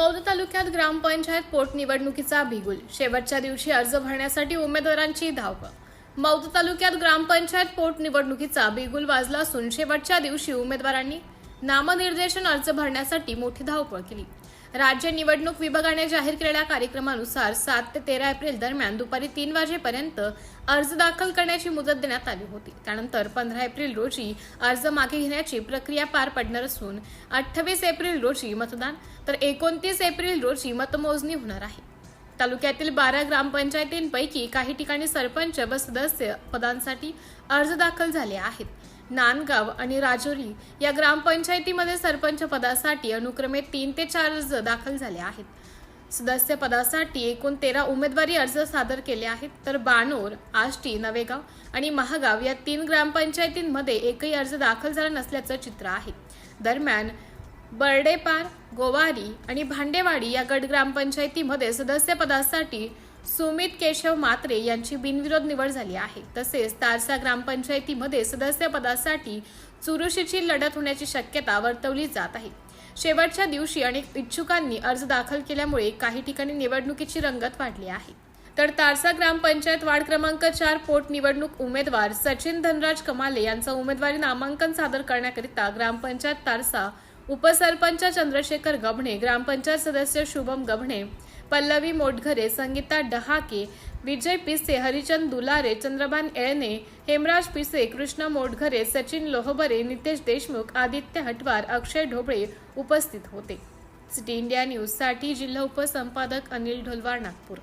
मौद तालुक्यात ग्रामपंचायत पोटनिवडणुकीचा बिगुल. शेवटच्या दिवशी अर्ज भरण्यासाठी उमेदवारांची धावपळ. मौद तालुक्यात ग्रामपंचायत पोटनिवडणुकीचा बिगुल वाजला असून शेवटच्या दिवशी उमेदवारांनी नामनिर्देशन अर्ज भरण्यासाठी मोठी धावपळ केली. राज्य निवडणूक विभागाने जाहीर केलेल्या कार्यक्रमानुसार 7 ते 13 एप्रिल दरम्यान दुपारी 3 वाजेपर्यंत अर्ज दाखल करण्याची मुदत देण्यात आली होती. त्यानंतर 15 एप्रिल रोजी अर्ज मागे घेण्याची प्रक्रिया पार पडणार असून 28 एप्रिल रोजी मतदान तर 29 एप्रिल रोजी मतमोजणी होणार आहे. तालुक्यातील 12 ग्रामपंचायतींपैकी काही ठिकाणी सरपंच व सदस्य पदांसाठी अर्ज दाखल झाले आहेत. नांदगाव आणि राजोरी या ग्रामपंचायतीमध्ये सरपंच पदासाठी अनुक्रमे 3 ते 4 अर्ज दाखल झाले आहेत. सदस्य पदासाठी एकूण 13 उमेदवारी अर्ज सादर केले आहेत. तर बाणोर, आष्टी, नवेगाव आणि महागाव या 3 ग्रामपंचायतींमध्ये एकही अर्ज दाखल झाला नसल्याचं चित्र आहे. दरम्यान बर्डेपार, गोवारी आणि भांडेवाडी या गट ग्रामपंचायतीमध्ये सदस्य पदासाठी सुमित केशव मात्रे यांची बिनविरोध निवड झाली आहे. तसेच तारसा ग्रामपंचायतीमध्ये सदस्य पदासाठी चुरशीची लढत होण्याची शक्यता वर्तवली जात आहे. शेवटच्या दिवशी अनेक इच्छुकांनी अर्ज दाखल केल्यामुळे काही ठिकाणी निवडणुकीची रंगत वाढली आहे. तर तारसा ग्रामपंचायत वार्ड क्रमांक 4 पोटनिवडणूक उमेदवार सचिन धनराज कमाले यांचा उमेदवारी नामांकन सादर करण्याकरिता ग्रामपंचायत तारसा उपसरपंच चंद्रशेखर गभणे, ग्रामपंचायत सदस्य शुभम गभणे, पल्लवी मोटघरे, संगीता डहाके, विजय पिसे, हरिचंद दुलारे, चंद्रभान येळणे, हेमराज पिसे, कृष्ण मोटघरे, सचिन लोहबरे, नितेश देशमुख, आदित्य हटवार, अक्षय ढोबळे उपस्थित होते. सिटी इंडिया न्यूज साठी जिल्हा उपसंपादक अनिल ढोलवार, नागपूर.